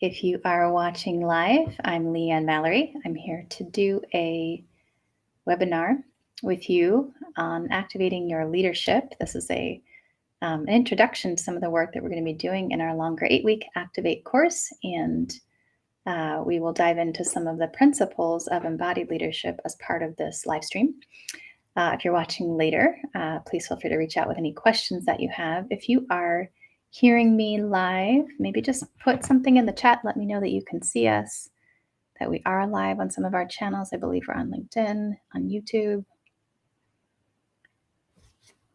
If you are watching live, I'm Leanne Mallory. I'm here to do a webinar with you on activating your leadership. This is an introduction to some of the work that we're going to be doing in our longer 8-week Activate course, and we will dive into some of the principles of embodied leadership as part of this live stream. If you're watching later, please feel free to reach out with any questions that you have. If you are hearing me live, maybe just put something in the chat. Let me know that you can see us, that we are live on some of our channels. I believe we're on LinkedIn, on YouTube.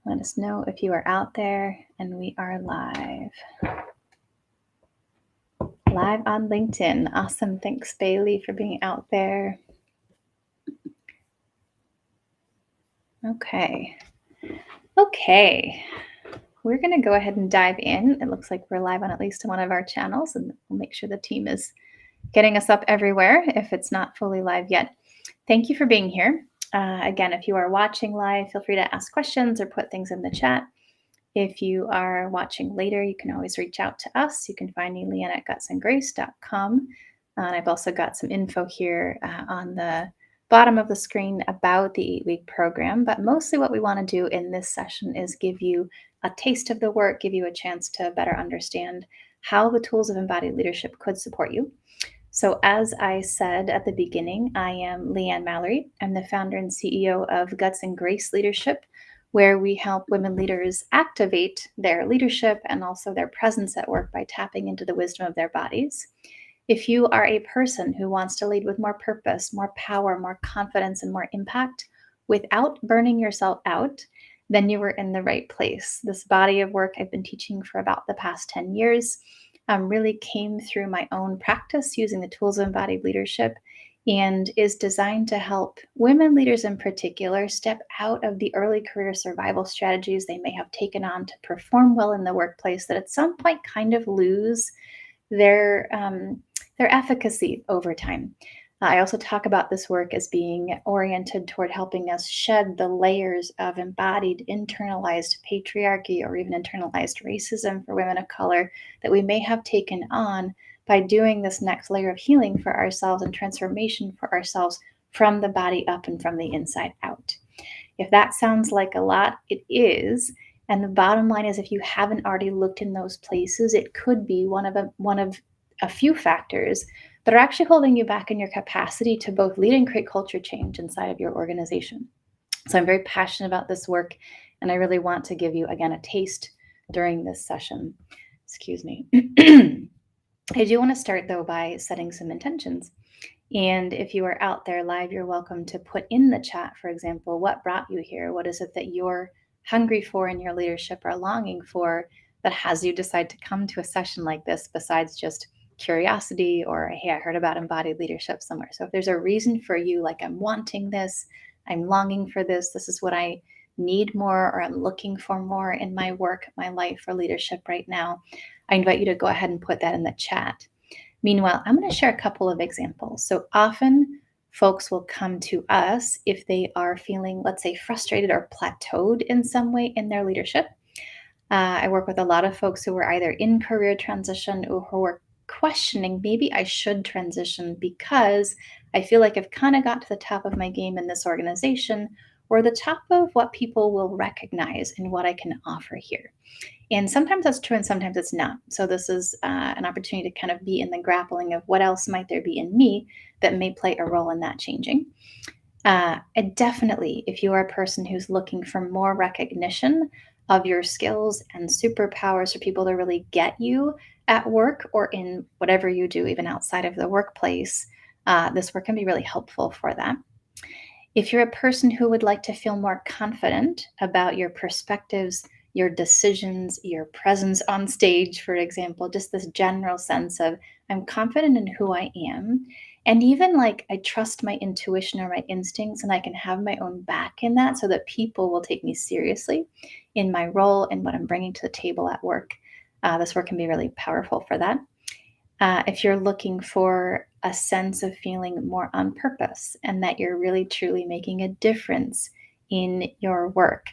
Let us know if you are out there, and we are live. Live on LinkedIn. Awesome. Thanks, Bailey, for being out there. Okay. We're going to go ahead and dive in. It looks like we're live on at least one of our channels, and we'll make sure the team is getting us up everywhere if it's not fully live yet. Thank you for being here. Again, if you are watching live, feel free to ask questions or put things in the chat. If you are watching later, you can always reach out to us. You can find me, Leanne, at gutsandgrace.com. And I've also got some info here on the bottom of the screen about the 8-week program. But mostly what we want to do in this session is give you a taste of the work, give you a chance to better understand how the tools of embodied leadership could support you. So as I said at the beginning, I am Leanne Mallory. I'm the founder and CEO of Guts and Grace Leadership, where we help women leaders activate their leadership and also their presence at work by tapping into the wisdom of their bodies. If you are a person who wants to lead with more purpose, more power, more confidence, and more impact without burning yourself out, then you are in the right place. This body of work I've been teaching for about the past 10 years really came through my own practice using the tools of embodied leadership, and is designed to help women leaders in particular step out of the early career survival strategies they may have taken on to perform well in the workplace that at some point kind of lose their efficacy over time. I also talk about this work as being oriented toward helping us shed the layers of embodied, internalized patriarchy or even internalized racism for women of color that we may have taken on by doing this next layer of healing for ourselves and transformation for ourselves from the body up and from the inside out. If that sounds like a lot, it is. And the bottom line is, if you haven't already looked in those places, it could be one of a few factors that are actually holding you back in your capacity to both lead and create culture change inside of your organization. So I'm very passionate about this work, and I really want to give you, again, a taste during this session. Excuse me. I do want to start, though, by setting some intentions. And if you are out there live, you're welcome to put in the chat, for example, what brought you here? What is it that you're hungry for in your leadership or longing for that has you decide to come to a session like this, besides just curiosity or, hey, I heard about embodied leadership somewhere. So if there's a reason for you, like I'm wanting this, I'm longing for this is what I need more, or I'm looking for more in my work, my life, or leadership right now, I invite you to go ahead and put that in the chat. Meanwhile, I'm going to share a couple of examples. So often folks will come to us if they are feeling, let's say, frustrated or plateaued in some way in their leadership. I work with a lot of folks who are either in career transition or who are questioning, maybe I should transition because I feel like I've kind of got to the top of my game in this organization, or the top of what people will recognize and what I can offer here. And sometimes that's true and sometimes it's not. So this is an opportunity to kind of be in the grappling of what else might there be in me that may play a role in that changing. And definitely, if you are a person who's looking for more recognition of your skills and superpowers for people to really get you at work or in whatever you do, even outside of the workplace, this work can be really helpful for that. If you're a person who would like to feel more confident about your perspectives, your decisions, your presence on stage, for example, just this general sense of I'm confident in who I am. And even like I trust my intuition or my instincts, and I can have my own back in that so that people will take me seriously in my role and what I'm bringing to the table at work. This work can be really powerful for that. If you're looking for a sense of feeling more on purpose and that you're really truly making a difference in your work,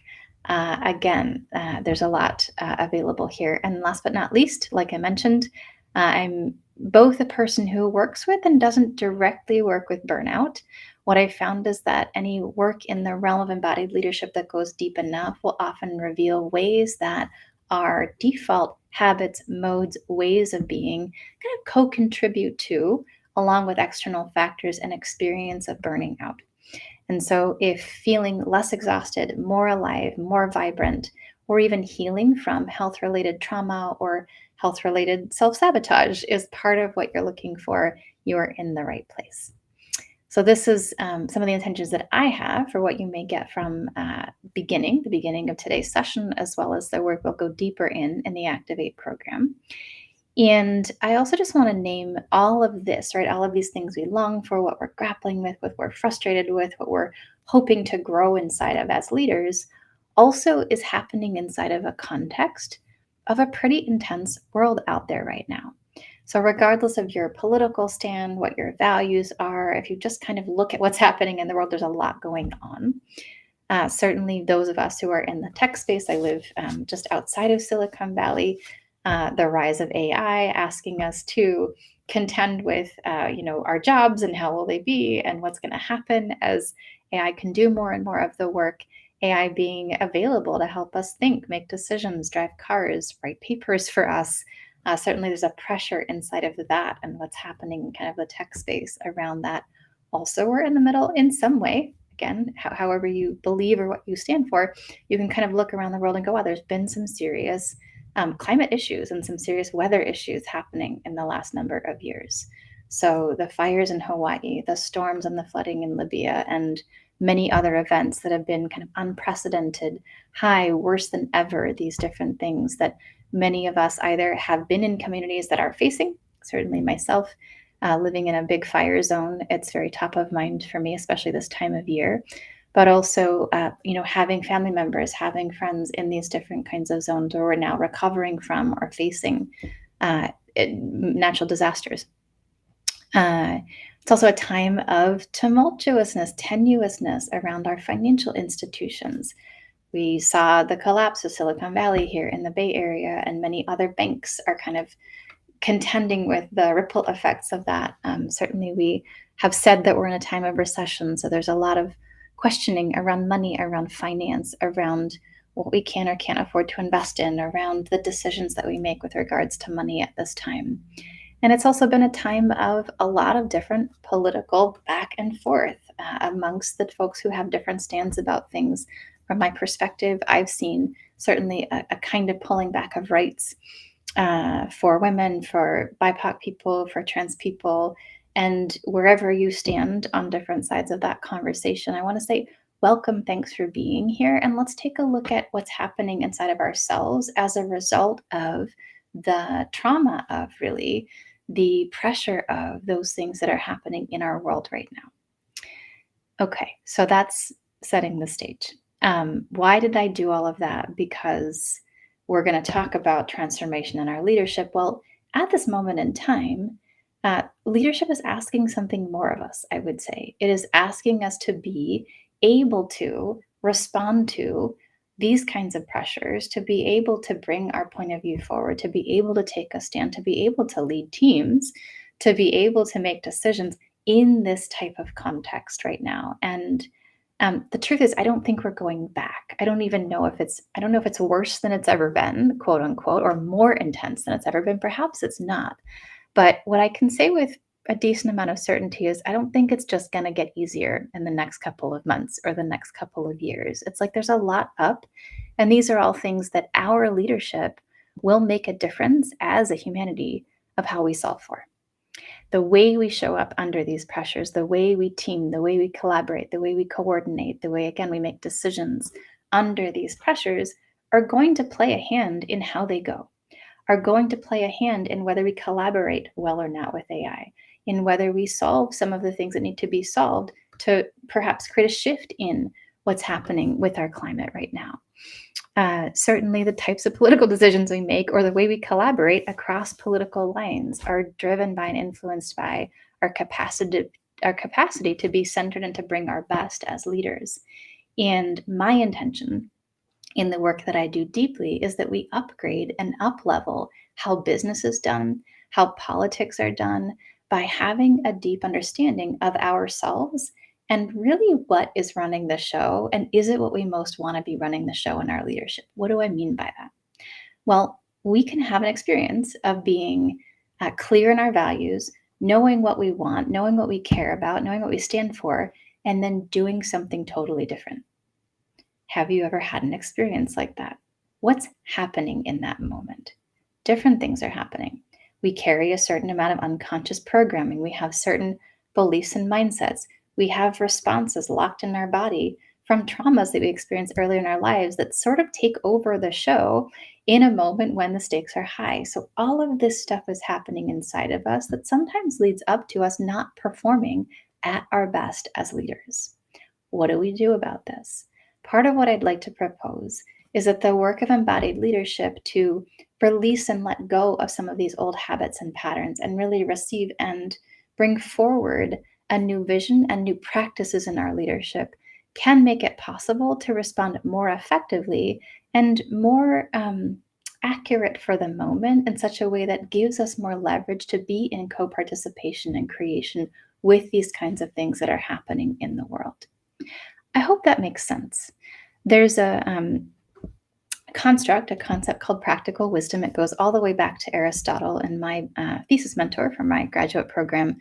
there's a lot available here. And last but not least, like I mentioned, I'm both a person who works with and doesn't directly work with burnout, what I found is that any work in the realm of embodied leadership that goes deep enough will often reveal ways that our default habits, modes, ways of being kind of co contribute to, along with external factors and experience of burning out. And so, if feeling less exhausted, more alive, more vibrant, or even healing from health related trauma or health related self sabotage is part of what you're looking for, you're in the right place. So, this is some of the intentions that I have for what you may get from the beginning of today's session, as well as the work we'll go deeper in the Activate program. And I also just want to name all of this, right? All of these things we long for, what we're grappling with, what we're frustrated with, what we're hoping to grow inside of as leaders, also is happening inside of a context of a pretty intense world out there right now. So, regardless of your political stand, what your values are, if you just kind of look at what's happening in the world, there's a lot going on. Certainly, those of us who are in the tech space, I live just outside of Silicon Valley. The rise of AI asking us to contend with, our jobs and how will they be, and what's going to happen as AI can do more and more of the work. AI being available to help us think, make decisions, drive cars, write papers for us. Certainly, there's a pressure inside of that and what's happening in kind of the tech space around that. Also, we're in the middle in some way. Again, however you believe or what you stand for, you can kind of look around the world and go, wow, there's been some serious climate issues and some serious weather issues happening in the last number of years. So, the fires in Hawaii, the storms and the flooding in Libya, and many other events that have been kind of unprecedented, high, worse than ever, these different things that many of us either have been in communities that are facing, certainly myself, living in a big fire zone, it's very top of mind for me, especially this time of year. But also, having family members, having friends in these different kinds of zones where we're now recovering from or facing natural disasters. It's also a time of tumultuousness, tenuousness around our financial institutions. We saw the collapse of Silicon Valley here in the Bay Area, and many other banks are kind of contending with the ripple effects of that. Certainly, we have said that we're in a time of recession, so there's a lot of questioning around money, around finance, around what we can or can't afford to invest in, around the decisions that we make with regards to money at this time. And it's also been a time of a lot of different political back and forth amongst the folks who have different stands about things. From my perspective, I've seen certainly a kind of pulling back of rights for women, for BIPOC people, for trans people. And wherever you stand on different sides of that conversation, I want to say, welcome, thanks for being here. And let's take a look at what's happening inside of ourselves as a result of the trauma of really the pressure of those things that are happening in our world right now. Okay, so that's setting the stage. Why did I do all of that? Because we're going to talk about transformation in our leadership. Well, at this moment in time, leadership is asking something more of us, I would say. It is asking us to be able to respond to these kinds of pressures, to be able to bring our point of view forward, to be able to take a stand, to be able to lead teams, to be able to make decisions in this type of context right now. And the truth is, I don't think we're going back. I don't know if it's worse than it's ever been, quote unquote, or more intense than it's ever been. Perhaps it's not. But what I can say with a decent amount of certainty is I don't think it's just going to get easier in the next couple of months or the next couple of years. It's like there's a lot up. And these are all things that our leadership will make a difference as a humanity of how we solve for. The way we show up under these pressures, the way we team, the way we collaborate, the way we coordinate, the way, again, we make decisions under these pressures are going to play a hand in how they go, are going to play a hand in whether we collaborate well or not with AI, in whether we solve some of the things that need to be solved to perhaps create a shift in what's happening with our climate right now. Certainly, the types of political decisions we make or the way we collaborate across political lines are driven by and influenced by our capacity to be centered and to bring our best as leaders. And my intention in the work that I do deeply is that we upgrade and up level how business is done, how politics are done, by having a deep understanding of ourselves and really what is running the show. And is it what we most want to be running the show in our leadership? What do I mean by that? Well, we can have an experience of being clear in our values, knowing what we want, knowing what we care about, knowing what we stand for, and then doing something totally different. Have you ever had an experience like that? What's happening in that moment? Different things are happening. We carry a certain amount of unconscious programming. We have certain beliefs and mindsets. We have responses locked in our body from traumas that we experienced earlier in our lives that sort of take over the show in a moment when the stakes are high. So, all of this stuff is happening inside of us that sometimes leads up to us not performing at our best as leaders. What do we do about this? Part of what I'd like to propose is that the work of embodied leadership to release and let go of some of these old habits and patterns and really receive and bring forward a new vision and new practices in our leadership can make it possible to respond more effectively and more accurate for the moment in such a way that gives us more leverage to be in co participation and creation with these kinds of things that are happening in the world. I hope that makes sense. There's a concept called practical wisdom. It goes all the way back to Aristotle, and my thesis mentor from my graduate program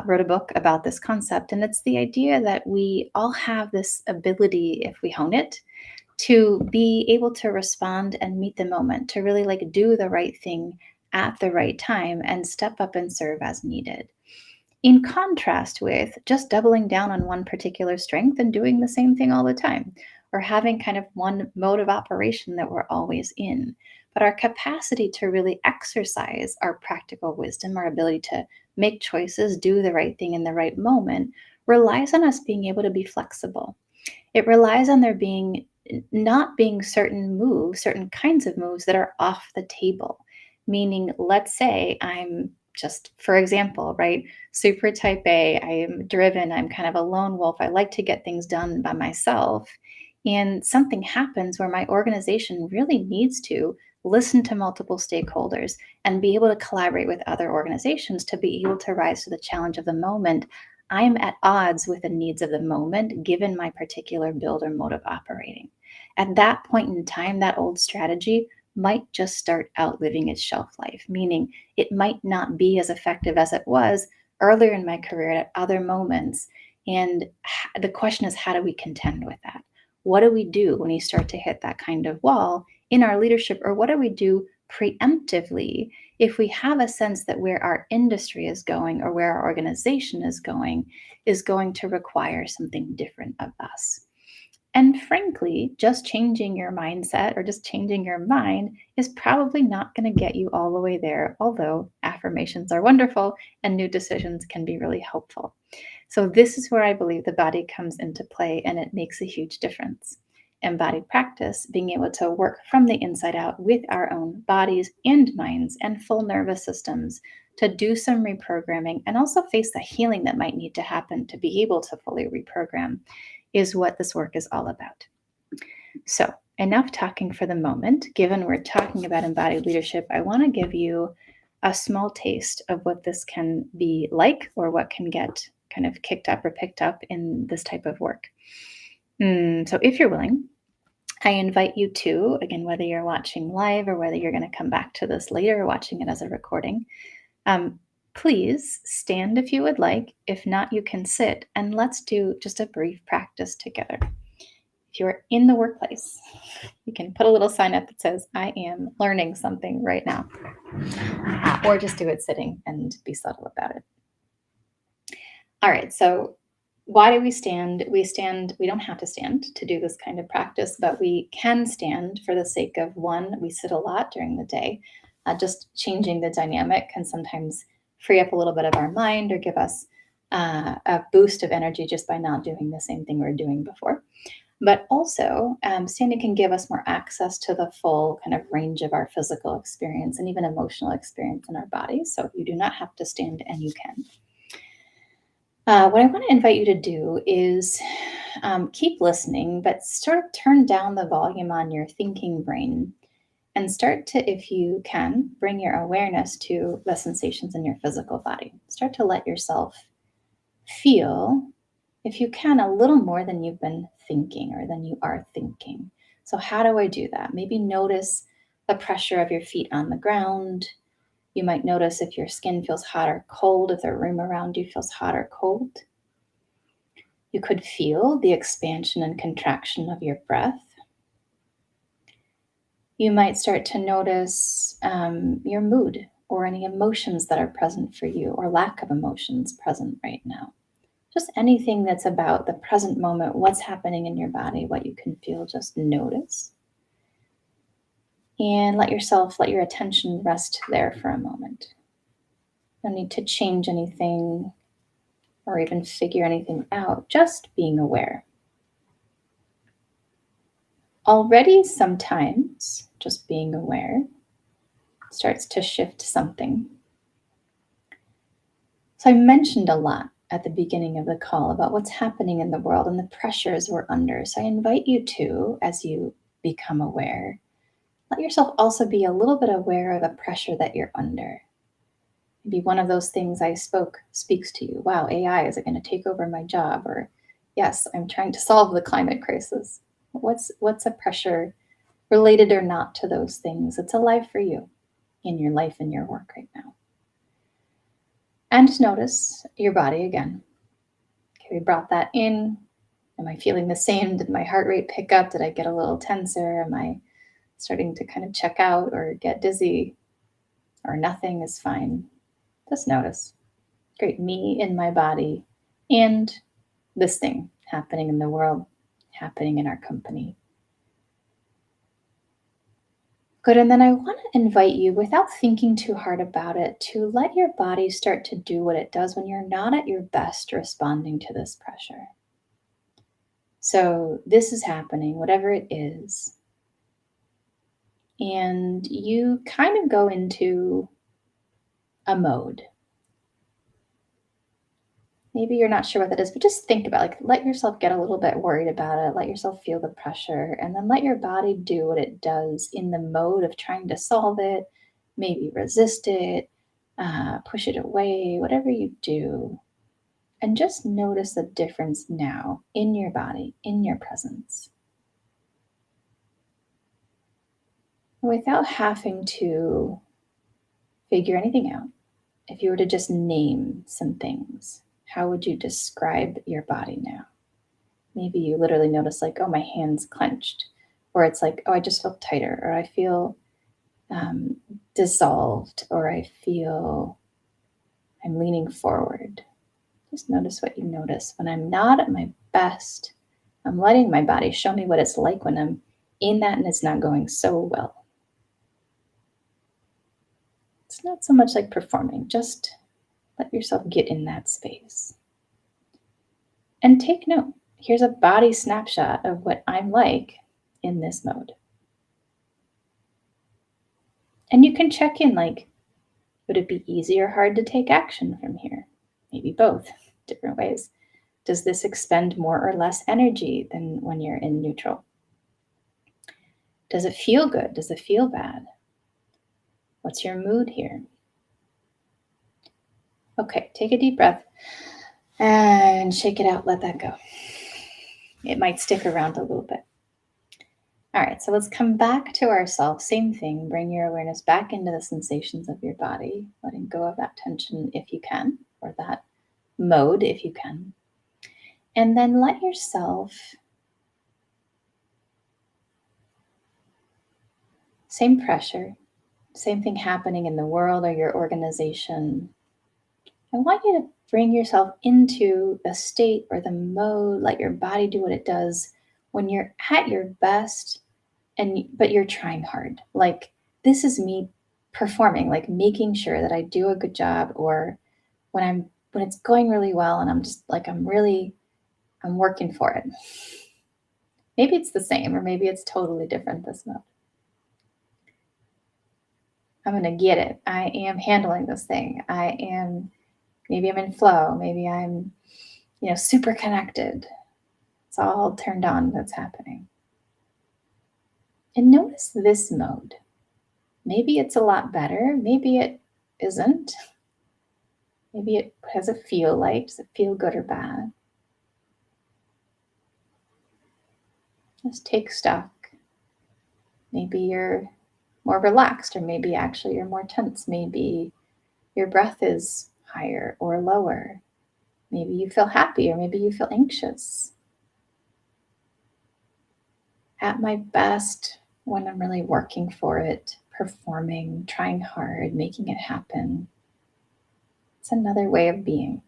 wrote a book about this concept. And it's the idea that we all have this ability, if we hone it, to be able to respond and meet the moment, to really like do the right thing at the right time and step up and serve as needed. In contrast with just doubling down on one particular strength and doing the same thing all the time, or having kind of one mode of operation that we're always in. But our capacity to really exercise our practical wisdom, our ability to make choices, do the right thing in the right moment, relies on us being able to be flexible. It relies on there being not being certain moves, certain kinds of moves that are off the table. Meaning, let's say I'm just, for example, right, super type A, I am driven, I'm kind of a lone wolf, I like to get things done by myself. And something happens where my organization really needs to listen to multiple stakeholders and be able to collaborate with other organizations to be able to rise to the challenge of the moment. I'm at odds with the needs of the moment given my particular build or mode of operating. At that point in time, that old strategy might just start outliving its shelf life, meaning it might not be as effective as it was earlier in my career at other moments. And the question is, how do we contend with that? What do we do when we start to hit that kind of wall in our leadership? Or what do we do preemptively if we have a sense that where our industry is going or where our organization is going to require something different of us? And frankly, just changing your mindset or just changing your mind is probably not going to get you all the way there, although affirmations are wonderful and new decisions can be really helpful. So, this is where I believe the body comes into play and it makes a huge difference. Embodied practice, being able to work from the inside out with our own bodies and minds and full nervous systems to do some reprogramming and also face the healing that might need to happen to be able to fully reprogram, is what this work is all about. So, enough talking for the moment. Given we're talking about embodied leadership, I want to give you a small taste of what this can be like or what can get kind of kicked up or picked up in this type of work. So, if you're willing, I invite you to, again, whether you're watching live or whether you're going to come back to this later, watching it as a recording, please stand if you would like. If not, you can sit and let's do just a brief practice together. If you're in the workplace, you can put a little sign up that says, I am learning something right now, or just do it sitting and be subtle about it. All right, so why do we stand? We don't have to stand to do this kind of practice, but we can stand for the sake of one, we sit a lot during the day. Just changing the dynamic can sometimes free up a little bit of our mind or give us a boost of energy just by not doing the same thing we were doing before. But also, standing can give us more access to the full kind of range of our physical experience and even emotional experience in our bodies. So you do not have to stand and you can. What I want to invite you to do is keep listening, but sort of turn down the volume on your thinking brain And start to, if you can, bring your awareness to the sensations in your physical body. Start to let yourself feel, if you can, a little more than you've been thinking or than you are thinking. So, how do I do that? Maybe notice the pressure of your feet on the ground. You might notice if your skin feels hot or cold, if the room around you feels hot or cold. You could feel the expansion and contraction of your breath. You might start to notice your mood or any emotions that are present for you or lack of emotions present right now. Just anything that's about the present moment, what's happening in your body, what you can feel, just notice. And let your attention rest there for a moment. No need to change anything or even figure anything out, just being aware. Already, sometimes just being aware starts to shift something. So, I mentioned a lot at the beginning of the call about what's happening in the world and the pressures we're under. So, I invite you to, as you become aware, let yourself also be a little bit aware of the pressure that you're under. Maybe one of those things I spoke speaks to you. Wow, AI, is it going to take over my job? Or yes, I'm trying to solve the climate crisis. What's a pressure related or not to those things? It's alive for you in your life and your work right now. And notice your body again. Okay, we brought that in. Am I feeling the same? Did my heart rate pick up? Did I get a little tenser? Am I starting to kind of check out or get dizzy? Or nothing is fine? Just notice. Great, me in my body and this thing happening in the world, happening in our company. Good, and then I want to invite you, without thinking too hard about it, to let your body start to do what it does when you're not at your best responding to this pressure. So, this is happening, whatever it is, and you kind of go into a mode. Maybe you're not sure what that is, but just think about, like, let yourself get a little bit worried about it, let yourself feel the pressure, and then let your body do what it does in the mode of trying to solve it, maybe resist it, push it away, whatever you do. And just notice the difference now in your body, in your presence, without having to figure anything out. If you were to just name some things, how would you describe your body now? Maybe you literally notice, like, oh, my hand's clenched, or it's like, oh, I just feel tighter, or I feel um, dissolved, or I feel I'm leaning forward. Just notice what you notice. When I'm not at my best, I'm letting my body show me what it's like when I'm in that and it's not going so well. It's not so much like performing, just let yourself get in that space. And take note. Here's a body snapshot of what I'm like in this mode. And you can check in, like, would it be easy or hard to take action from here? Maybe both, different ways. Does this expend more or less energy than when you're in neutral? Does it feel good? Does it feel bad? What's your mood here? Okay, take a deep breath and shake it out. Let that go. It might stick around a little bit. All right, so let's come back to ourselves. Same thing. Bring your awareness back into the sensations of your body, letting go of that tension if you can, or that mode if you can. And then let yourself, same pressure, same thing happening in the world or your organization. I want you to bring yourself into the state or the mode, let your body do what it does when you're at your best, but you're trying hard. Like, this is me performing, like making sure that I do a good job, or when it's going really well and I'm just like I'm working for it. Maybe it's the same, or maybe it's totally different this mode. I'm going to get it. I am handling this thing. Maybe I'm in flow. Maybe I'm, super connected. It's all turned on that's happening. And notice this mode. Maybe it's a lot better. Maybe it isn't. Maybe it has a feel like. Does it feel good or bad? Just take stock. Maybe you're more relaxed, or maybe actually you're more tense. Maybe your breath is higher or lower. Maybe you feel happy, or maybe you feel anxious. At my best, when I'm really working for it, performing, trying hard, making it happen, it's another way of being.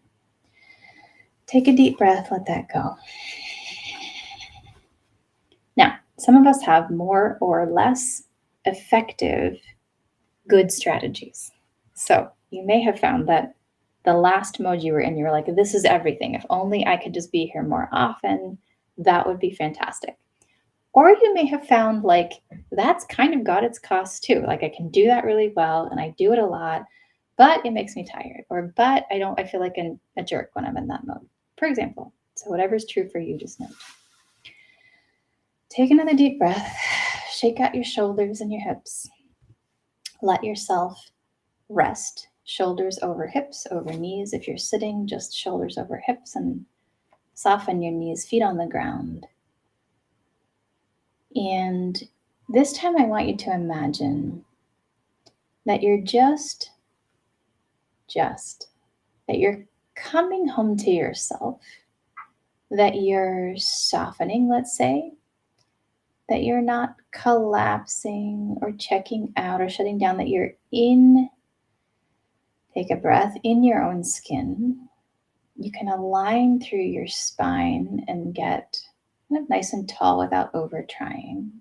Take a deep breath, let that go. Now, some of us have more or less effective good strategies. So you may have found that the last mode you were in, you were like, this is everything. If only I could just be here more often, that would be fantastic. Or you may have found like that's kind of got its costs too. Like I can do that really well and I do it a lot, but it makes me tired. Or but I feel like a jerk when I'm in that mode. For example. So whatever's true for you, just note. Take another deep breath. Shake out your shoulders and your hips. Let yourself rest. Shoulders over hips, over knees. If you're sitting, just shoulders over hips, and soften your knees, feet on the ground. And this time I want you to imagine that you're that you're coming home to yourself, that you're softening, let's say, that you're not collapsing or checking out or shutting down, that you're in, take a breath, in your own skin. You can align through your spine and get kind of nice and tall without over trying.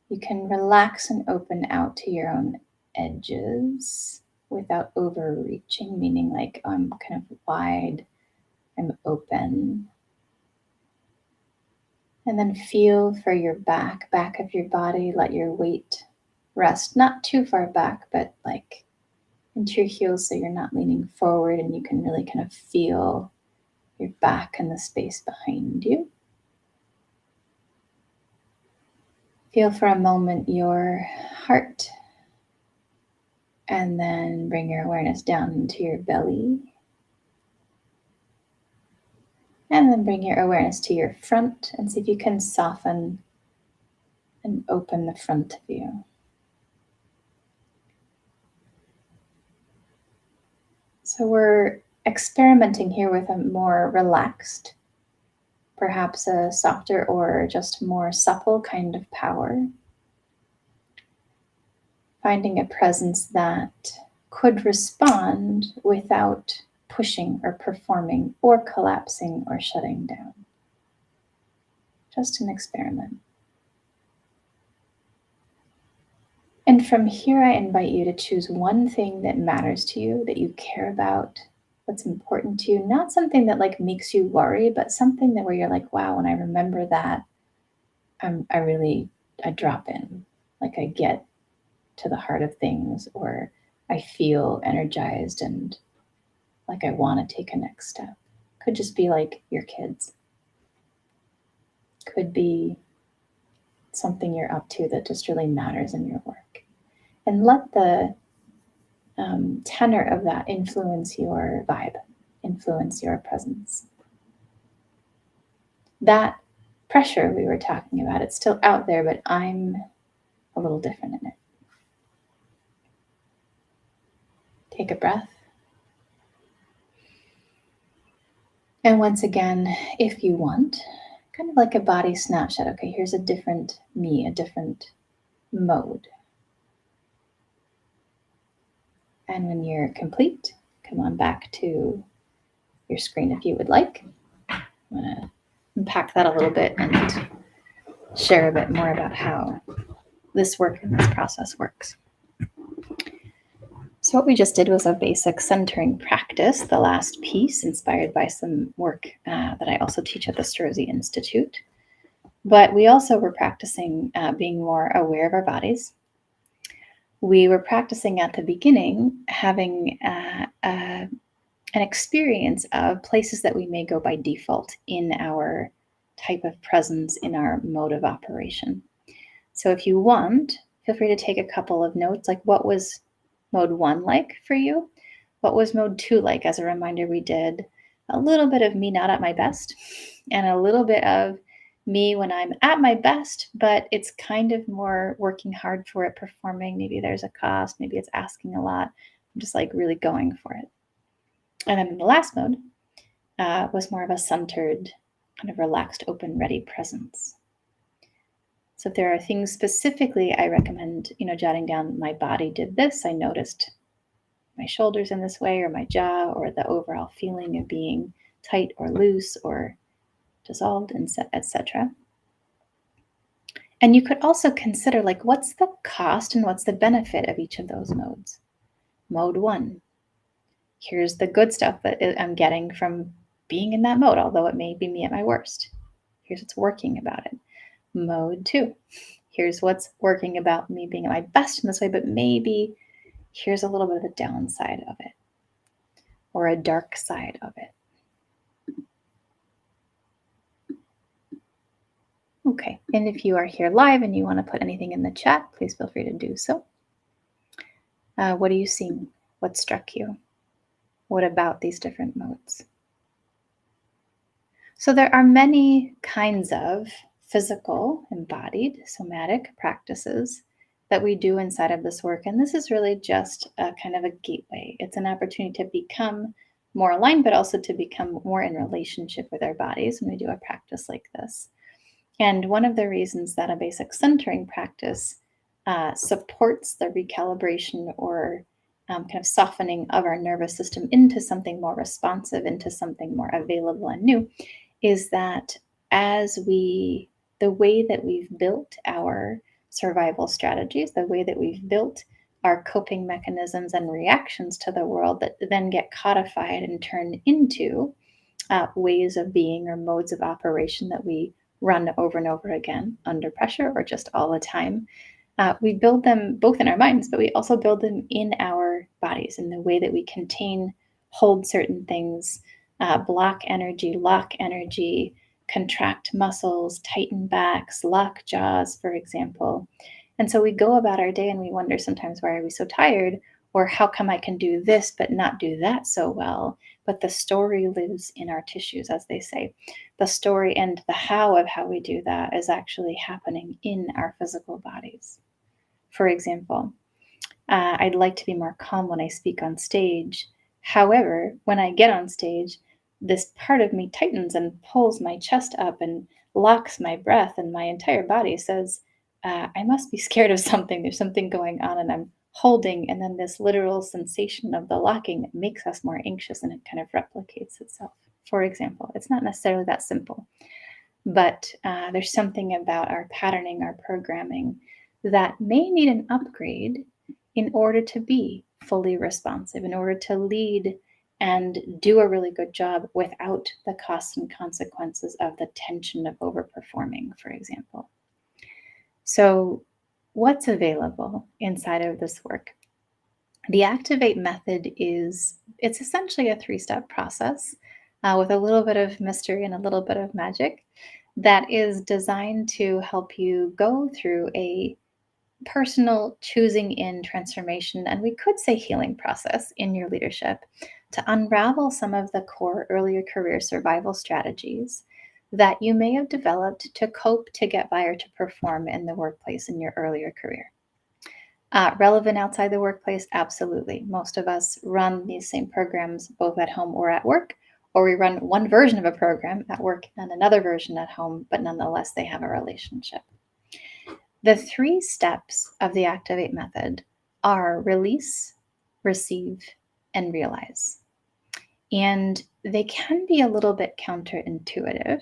You can relax and open out to your own edges without overreaching, meaning like I'm kind of wide, I'm open. And then feel for your back of your body. Let your weight rest, not too far back, but like into your heels so you're not leaning forward, and you can really kind of feel your back and the space behind you. Feel for a moment your heart, and then bring your awareness down into your belly. And then bring your awareness to your front and see if you can soften and open the front of you. So we're experimenting here with a more relaxed, perhaps a softer or just more supple kind of power. Finding a presence that could respond without pushing or performing or collapsing or shutting down. Just an experiment. And from here, I invite you to choose one thing that matters to you, that you care about, what's important to you, not something that like makes you worry, but something that where you're like, wow, when I remember that, I drop in, like I get to the heart of things, or I feel energized and like I want to take a next step. Could just be like your kids. Could be something you're up to that just really matters in your work. And let the tenor of that influence your vibe, influence your presence. That pressure we were talking about, it's still out there, but I'm a little different in it. Take a breath. And once again, if you want, kind of like a body snapshot. Okay, here's a different me, a different mode. And when you're complete, come on back to your screen if you would like. I'm going to unpack that a little bit and share a bit more about how this work and this process works. So what we just did was a basic centering practice, the last piece inspired by some work that I also teach at the Strozzi Institute. But we also were practicing being more aware of our bodies. We were practicing at the beginning having an experience of places that we may go by default in our type of presence, in our mode of operation. So if you want, feel free to take a couple of notes, like what was mode 1 like for you? What was mode 2 like? As a reminder, we did a little bit of me not at my best and a little bit of me when I'm at my best, but it's kind of more working hard for it, performing. Maybe there's a cost, maybe it's asking a lot. I'm just like really going for it. And then the last mode was more of a centered, kind of relaxed, open, ready presence. So if there are things specifically, I recommend, jotting down my body did this. I noticed my shoulders in this way, or my jaw, or the overall feeling of being tight or loose or dissolved, etc. And you could also consider, like, what's the cost and what's the benefit of each of those modes? Mode 1. Here's the good stuff that I'm getting from being in that mode, although it may be me at my worst. Here's what's working about it. Mode 2. Here's what's working about me being at my best in this way, but maybe here's a little bit of a downside of it, or a dark side of it. Okay, and if you are here live and you want to put anything in the chat, please feel free to do so. What are you seeing? What struck you? What about these different modes? So there are many kinds of physical, embodied, somatic practices that we do inside of this work. And this is really just a kind of a gateway. It's an opportunity to become more aligned, but also to become more in relationship with our bodies when we do a practice like this. And one of the reasons that a basic centering practice supports the recalibration or kind of softening of our nervous system into something more responsive, into something more available and new, is that the way that we've built our survival strategies, the way that we've built our coping mechanisms and reactions to the world that then get codified and turned into ways of being or modes of operation that we run over and over again under pressure or just all the time. We build them both in our minds, but we also build them in our bodies in the way that we contain, hold certain things, block energy, lock energy, contract muscles, tighten backs, lock jaws, for example. And so we go about our day and we wonder sometimes, why are we so tired? Or how come I can do this but not do that so well? But the story lives in our tissues, as they say. The story and the how of how we do that is actually happening in our physical bodies. For example, I'd like to be more calm when I speak on stage. However, when I get on stage, this part of me tightens and pulls my chest up and locks my breath, and my entire body says, I must be scared of something. There's something going on, and I'm holding. And then this literal sensation of the locking makes us more anxious, and it kind of replicates itself. For example, it's not necessarily that simple, but there's something about our patterning, our programming, that may need an upgrade in order to be fully responsive, in order to lead and do a really good job without the costs and consequences of the tension of overperforming, for example. So what's available inside of this work? The Activate method it's essentially a 3-step process with a little bit of mystery and a little bit of magic that is designed to help you go through a personal choosing in transformation, and we could say healing process in your leadership to unravel some of the core earlier career survival strategies that you may have developed to cope, to get by, or to perform in the workplace in your earlier career. Relevant outside the workplace? Absolutely. Most of us run these same programs both at home or at work, or we run one version of a program at work and another version at home, but nonetheless they have a relationship. The 3 steps of the Activate method are release, receive, and realize. And they can be a little bit counterintuitive,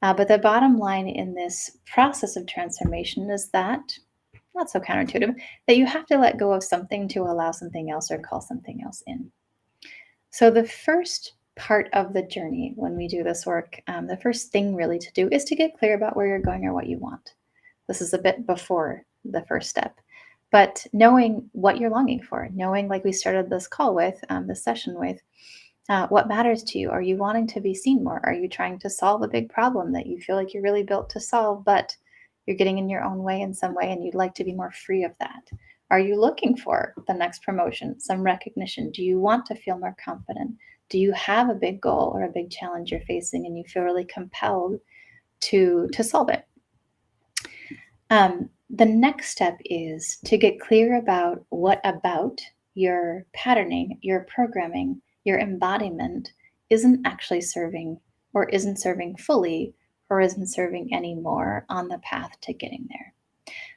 but the bottom line in this process of transformation is that, not so counterintuitive, that you have to let go of something to allow something else or call something else in. So the first part of the journey when we do this work, the first thing really to do is to get clear about where you're going or what you want. This is a bit before the first step, but knowing what you're longing for, knowing, like we started this call with, this session with, what matters to you. Are you wanting to be seen more? Are you trying to solve a big problem that you feel like you're really built to solve, but You're getting in your own way in some way and you'd like to be more free of that. Are you looking for the next promotion, some recognition? Do you want to feel more confident? Do you have a big goal or a big challenge you're facing and you feel really compelled to solve it? The next step is to get clear about what about your patterning, your programming, your embodiment isn't actually serving or isn't serving fully or isn't serving anymore on the path to getting there.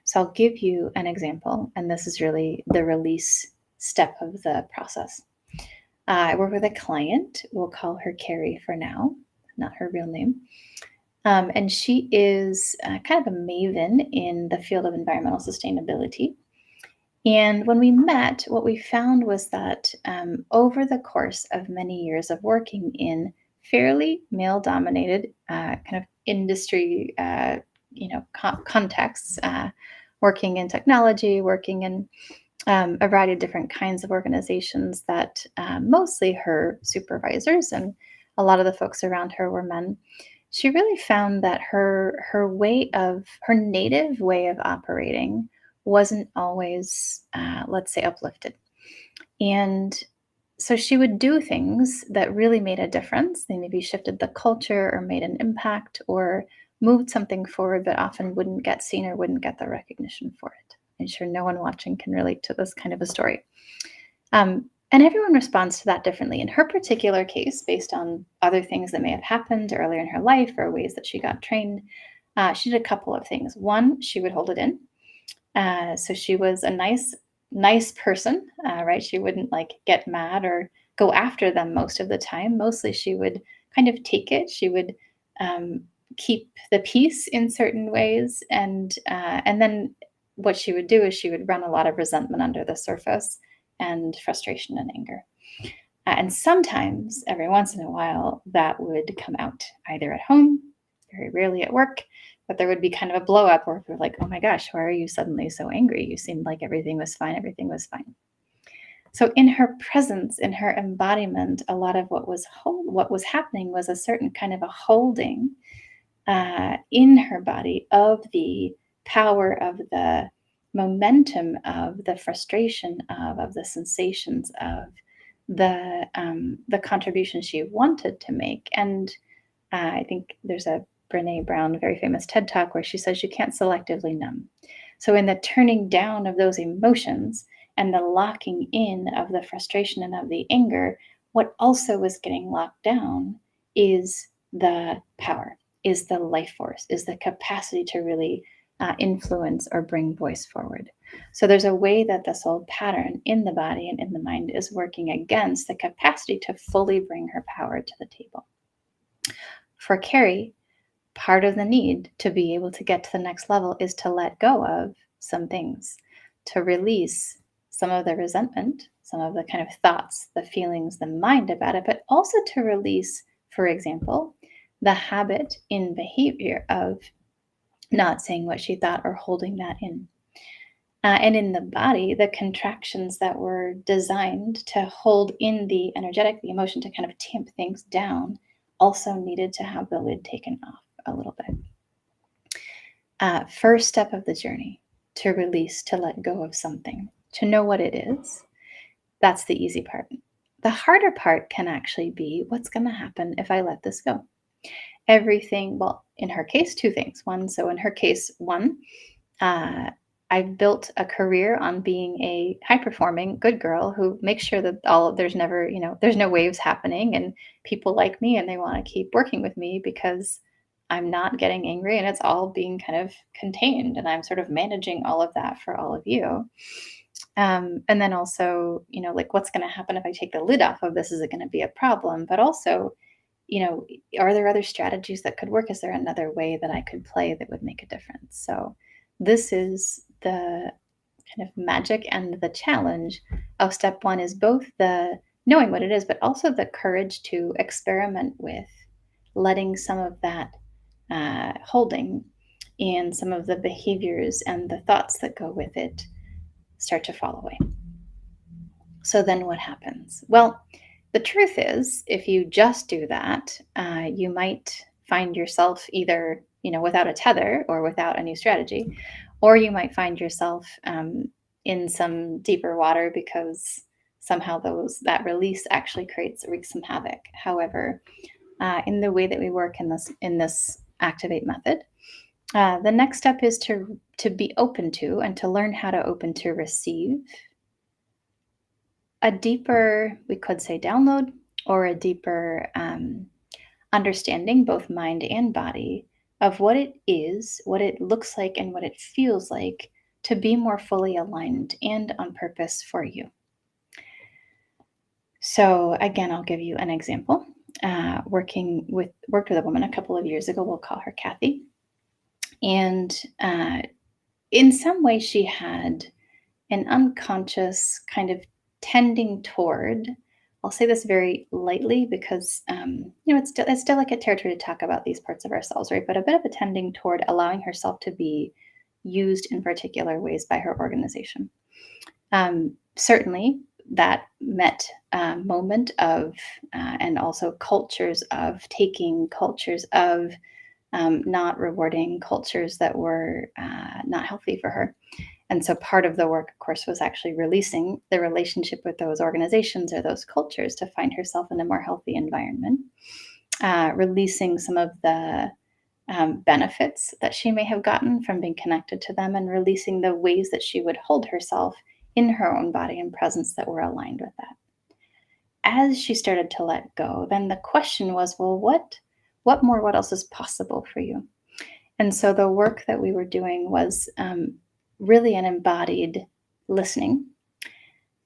So I'll give you an example, and this is really the release step of the process. I work with a client, we'll call her Carrie for now, not her real name. And she is kind of a maven in the field of environmental sustainability. And when we met, what we found was that over the course of many years of working in fairly male-dominated kind of industry, contexts, working in technology, working in a variety of different kinds of organizations that mostly her supervisors and a lot of the folks around her were men. She really found that her native way of operating wasn't always, let's say, uplifted. And so she would do things that really made a difference. They maybe shifted the culture or made an impact or moved something forward, but often wouldn't get seen or wouldn't get the recognition for it. I'm sure no one watching can relate to this kind of a story. And everyone responds to that differently. In her particular case, based on other things that may have happened earlier in her life or ways that she got trained, she did a couple of things. One, she would hold it in. So she was a nice person, right? She wouldn't like get mad or go after them most of the time. Mostly she would kind of take it. She would um, keep the peace in certain ways. And then what she would do is she would run a lot of resentment under the surface and frustration and anger. And sometimes, every once in a while, that would come out either at home, very rarely at work, but there would be kind of a blow up where we're like, oh my gosh, why are you suddenly so angry? You seemed like everything was fine, everything was fine. So in her presence, in her embodiment, a lot of what was happening was a certain kind of a holding in her body of the power of the momentum of the frustration of the sensations of the contribution she wanted to make. And I think there's a Brene Brown, very famous TED Talk, where she says you can't selectively numb. So in the turning down of those emotions and the locking in of the frustration and of the anger, what also was getting locked down is the power, is the life force, is the capacity to really influence or bring voice forward. So there's a way that this old pattern in the body and in the mind is working against the capacity to fully bring her power to the table. For Carrie, part of the need to be able to get to the next level is to let go of some things, to release some of the resentment, some of the kind of thoughts, the feelings, the mind about it, but also to release, for example, the habit in behavior of not saying what she thought or holding that in. And in the body, the contractions that were designed to hold in the energetic, the emotion to kind of tamp things down, also needed to have the lid taken off a little bit. First step of the journey, to release, to let go of something, to know what it is. That's the easy part. The harder part can actually be what's going to happen if I let this go. Everything, well, in her case, two things. In her case, I've built a career on being a high-performing good girl who makes sure that there's never, there's no waves happening and people like me and they want to keep working with me because I'm not getting angry and it's all being kind of contained and I'm sort of managing all of that for all of you. And then also, like what's going to happen if I take the lid off of this? Is it going to be a problem? But also, are there other strategies that could work? Is there another way that I could play that would make a difference? So this is the kind of magic and the challenge of step one is both the knowing what it is, but also the courage to experiment with letting some of that holding and some of the behaviors and the thoughts that go with it start to fall away. So then what happens? Well, the truth is, if you just do that, you might find yourself either without a tether or without a new strategy. Or you might find yourself in some deeper water because somehow that release actually wreaks some havoc. However, in the way that we work in this activate method, the next step is to be open to and to learn how to open to receive a deeper, we could say, download, or a deeper understanding, both mind and body, of what it is, what it looks like, and what it feels like to be more fully aligned and on purpose for you. So again, I'll give you an example. Worked with a woman a couple of years ago. We'll call her Kathy, and in some way, she had an unconscious kind of tending toward. I'll say this very lightly because it's delicate territory to talk about these parts of ourselves, right? But a bit of a tending toward allowing herself to be used in particular ways by her organization. Certainly, that met moment of and also cultures of taking, cultures of not rewarding, cultures that were not healthy for her. And so part of the work, of course, was actually releasing the relationship with those organizations or those cultures to find herself in a more healthy environment, releasing some of the benefits that she may have gotten from being connected to them, and releasing the ways that she would hold herself in her own body and presence that were aligned with that. As she started to let go, then the question was, well, what else is possible for you? And so the work that we were doing was really an embodied listening,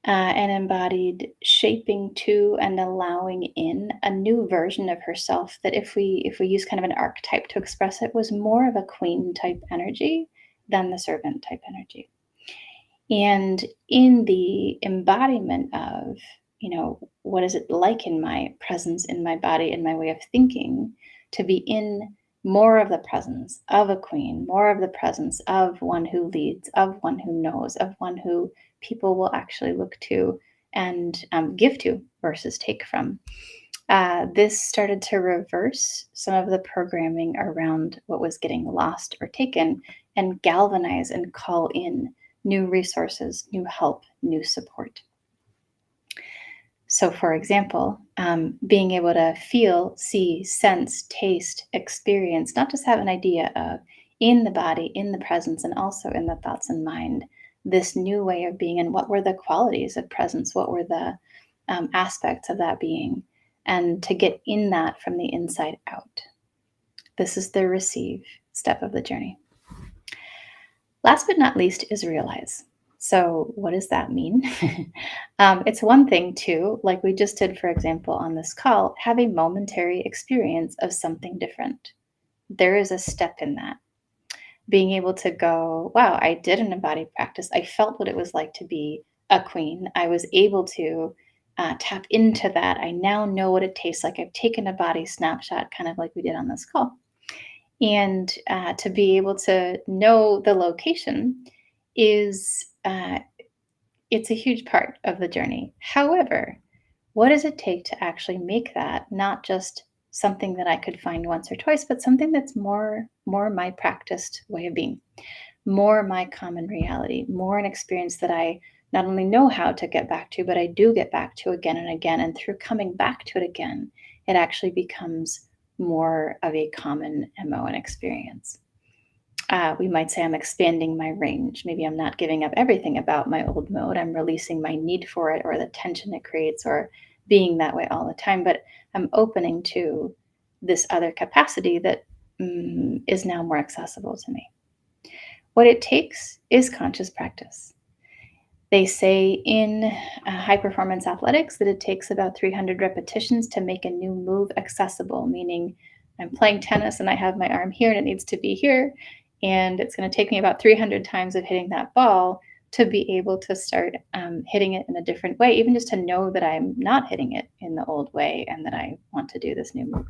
an embodied shaping to and allowing in a new version of herself that, if we use kind of an archetype to express it, was more of a queen type energy than the servant type energy. And in the embodiment of, what is it like in my presence, in my body, in my way of thinking, to be in more of the presence of a queen, more of the presence of one who leads, of one who knows, of one who people will actually look to and give to versus take from. This started to reverse some of the programming around what was getting lost or taken, and galvanize and call in new resources, new help, new support. So, for example, being able to feel, see, sense, taste, experience, not just have an idea of, in the body, in the presence, and also in the thoughts and mind, this new way of being, and what were the qualities of presence, what were the aspects of that being, and to get in that from the inside out. This is the receive step of the journey. Last but not least is realize. So what does that mean? It's one thing to, like we just did, for example, on this call, have a momentary experience of something different. There is a step in that. Being able to go, wow, I did an embodied practice. I felt what it was like to be a queen. I was able to tap into that. I now know what it tastes like. I've taken a body snapshot, kind of like we did on this call. And to be able to know the location is it's a huge part of the journey. However, what does it take to actually make that not just something that I could find once or twice, but something that's more my practiced way of being, more my common reality, more an experience that I not only know how to get back to, but I do get back to again and again. And through coming back to it again, it actually becomes more of a common MO and experience. We might say I'm expanding my range. Maybe I'm not giving up everything about my old mode. I'm releasing my need for it, or the tension it creates, or being that way all the time. But I'm opening to this other capacity that is now more accessible to me. What it takes is conscious practice. They say in high performance athletics that it takes about 300 repetitions to make a new move accessible, meaning I'm playing tennis and I have my arm here and it needs to be here. And it's going to take me about 300 times of hitting that ball to be able to start hitting it in a different way, even just to know that I'm not hitting it in the old way and that I want to do this new move.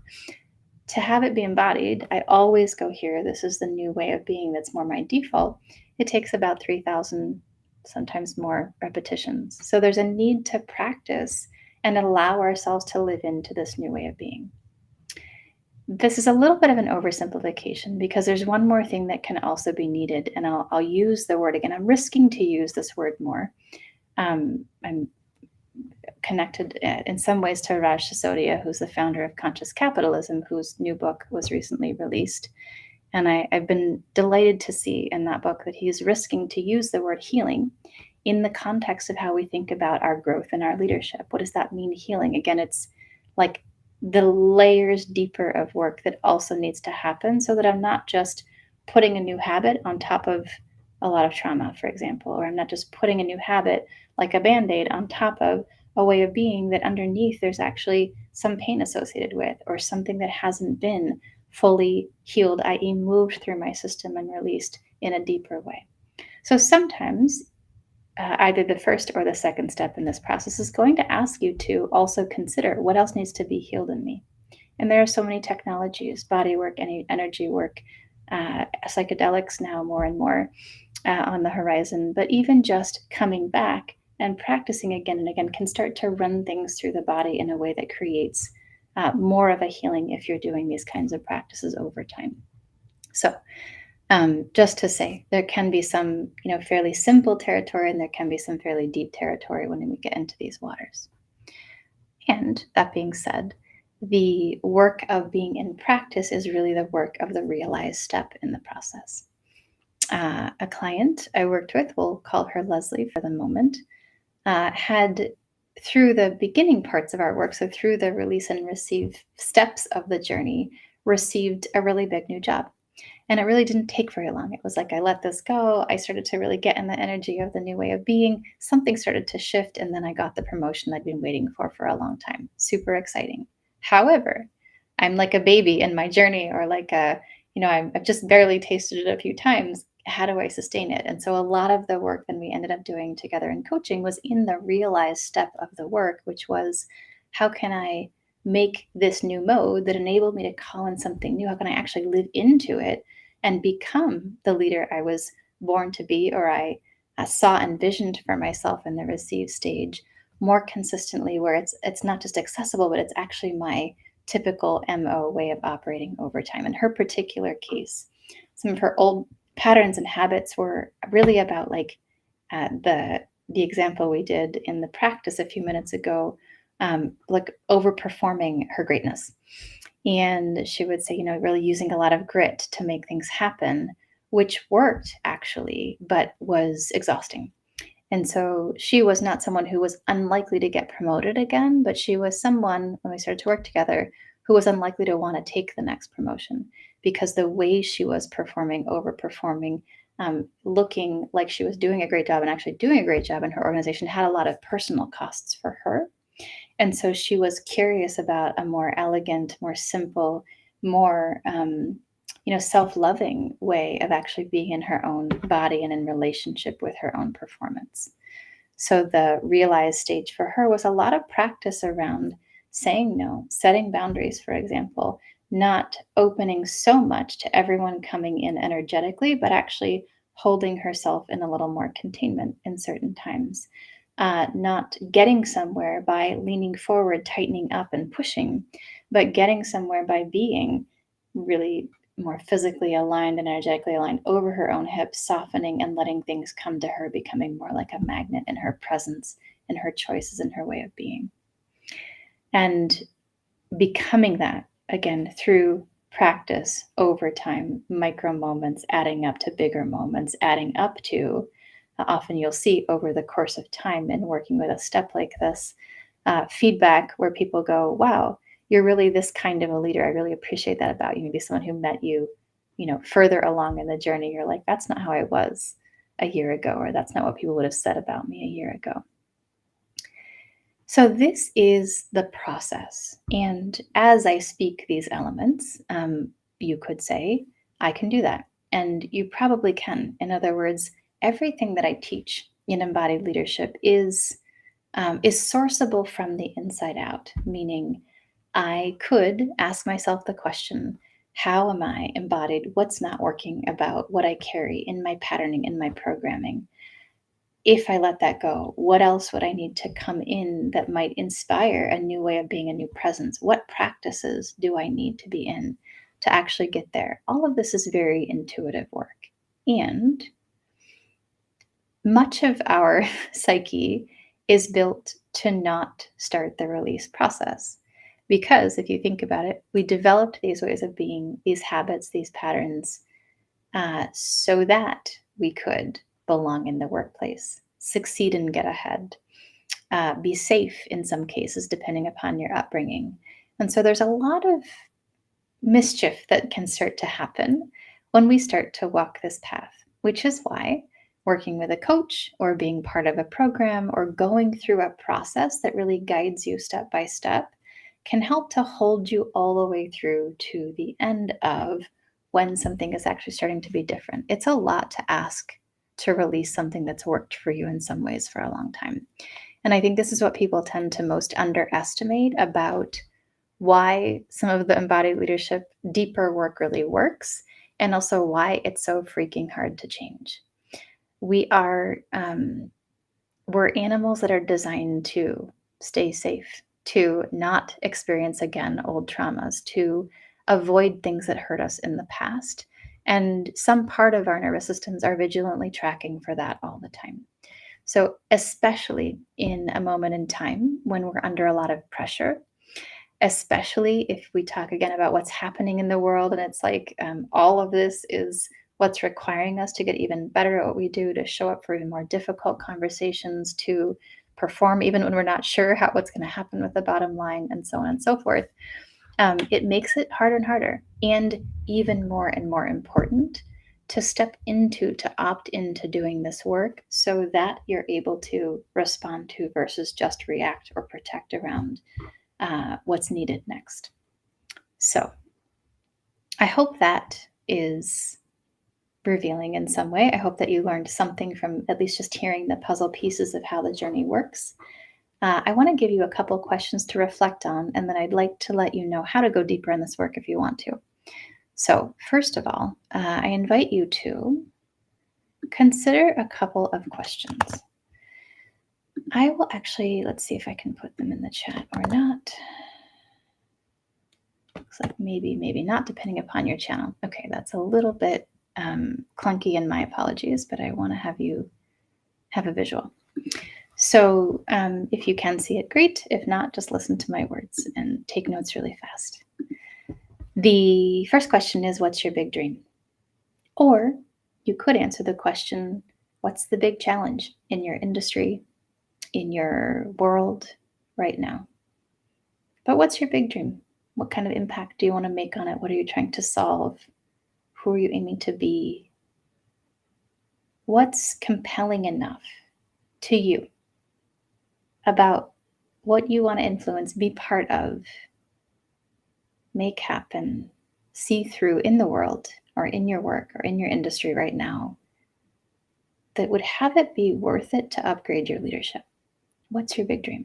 To have it be embodied, I always go here. This is the new way of being that's more my default. It takes about 3,000, sometimes more repetitions. So there's a need to practice and allow ourselves to live into this new way of being. This is a little bit of an oversimplification because there's one more thing that can also be needed, and I'll use the word again. I'm risking to use this word more. I'm connected in some ways to Raj Sisodia, who's the founder of Conscious Capitalism, whose new book was recently released. And I've been delighted to see in that book that he's risking to use the word healing in the context of how we think about our growth and our leadership. What does that mean, healing? Again, it's like the layers deeper of work that also needs to happen so that I'm not just putting a new habit on top of a lot of trauma, for example, or I'm not just putting a new habit like a band aid on top of a way of being that underneath there's actually some pain associated with, or something that hasn't been fully healed, i.e., moved through my system and released in a deeper way. So sometimes either the first or the second step in this process is going to ask you to also consider what else needs to be healed in me. And there are so many technologies, body work, energy work, psychedelics now more and more on the horizon. But even just coming back and practicing again and again can start to run things through the body in a way that creates more of a healing if you're doing these kinds of practices over time. So, just to say, there can be some, fairly simple territory, and there can be some fairly deep territory when we get into these waters. And that being said, the work of being in practice is really the work of the realized step in the process. A client I worked with, we'll call her Leslie for the moment, had through the beginning parts of our work, so through the release and receive steps of the journey, received a really big new job. And it really didn't take very long. It was like I let this go. I started to really get in the energy of the new way of being. Something started to shift, and then I got the promotion I'd been waiting for a long time. Super exciting. However, I'm like a baby in my journey, or like I've just barely tasted it a few times. How do I sustain it? And so a lot of the work that we ended up doing together in coaching was in the realized step of the work, which was how can I make this new mode that enabled me to call in something new? How can I actually live into it and become the leader I was born to be, or I saw envisioned for myself in the receive stage more consistently, where it's not just accessible, but it's actually my typical MO way of operating over time. In her particular case, some of her old patterns and habits were really about like the example we did in the practice a few minutes ago, like overperforming her greatness. And she would say, really using a lot of grit to make things happen, which worked actually, but was exhausting. And so she was not someone who was unlikely to get promoted again, but she was someone, when we started to work together, who was unlikely to want to take the next promotion because the way she was performing, overperforming, looking like she was doing a great job and actually doing a great job in her organization had a lot of personal costs for her. And so she was curious about a more elegant, more simple, more self-loving way of actually being in her own body and in relationship with her own performance. So the realized stage for her was a lot of practice around saying no, setting boundaries, for example, not opening so much to everyone coming in energetically, but actually holding herself in a little more containment in certain times. Not getting somewhere by leaning forward, tightening up, and pushing, but getting somewhere by being really more physically aligned and energetically aligned over her own hips, softening and letting things come to her, becoming more like a magnet in her presence, in her choices, in her way of being. And becoming that again through practice over time, micro moments adding up to bigger moments, adding up to often you'll see over the course of time in working with a step like this, feedback where people go, wow, you're really this kind of a leader. I really appreciate that about you. Maybe someone who met you, further along in the journey. You're like, that's not how I was a year ago, or that's not what people would have said about me a year ago. So this is the process. And as I speak these elements, you could say, I can do that. And you probably can. In other words, everything that I teach in embodied leadership is sourceable from the inside out, meaning I could ask myself the question, how am I embodied? What's not working about what I carry in my patterning, in my programming? if I let that go, what else would I need to come in that might inspire a new way of being, a new presence? What practices do I need to be in to actually get there? All of this is very intuitive work. And much of our psyche is built to not start the release process. Because if you think about it, we developed these ways of being, these habits, these patterns, so that we could belong in the workplace, succeed and get ahead, be safe in some cases, depending upon your upbringing. And so there's a lot of mischief that can start to happen when we start to walk this path, which is why working with a coach or being part of a program or going through a process that really guides you step by step can help to hold you all the way through to the end of when something is actually starting to be different. It's a lot to ask to release something that's worked for you in some ways for a long time. And I think this is what people tend to most underestimate about why some of the embodied leadership deeper work really works, and also why it's so freaking hard to change. We are we're animals that are designed to stay safe, to not experience again old traumas, to avoid things that hurt us in the past. And some part of our nervous systems are vigilantly tracking for that all the time. So, especially in a moment in time when we're under a lot of pressure, especially if we talk again about what's happening in the world, and it's like all of this is what's requiring us to get even better at what we do, to show up for even more difficult conversations, to perform even when we're not sure what's going to happen with the bottom line, and so on and so forth. It makes it harder and harder, and even more and more important to step into, to opt into doing this work so that you're able to respond to versus just react or protect around what's needed next. So I hope that is revealing in some way. I hope that you learned something from at least just hearing the puzzle pieces of how the journey works. I want to give you a couple questions to reflect on, and then I'd like to let you know how to go deeper in this work if you want to. So, first of all, I invite you to consider a couple of questions. I will actually, let's see if I can put them in the chat or not. Looks like maybe not, depending upon your channel. Okay, that's a little bit clunky, and my apologies, but I want to have you have a visual. So if you can see it, great. If not, just listen to my words and take notes really fast. The first question is, what's your big dream? Or you could answer the question, what's the big challenge in your industry, in your world right now? But what's your big dream? What kind of impact do you want to make on it? What are you trying to solve? Who are you aiming to be? What's compelling enough to you about what you want to influence, be part of, make happen, see through in the world or in your work or in your industry right now that would have it be worth it to upgrade your leadership? What's your big dream?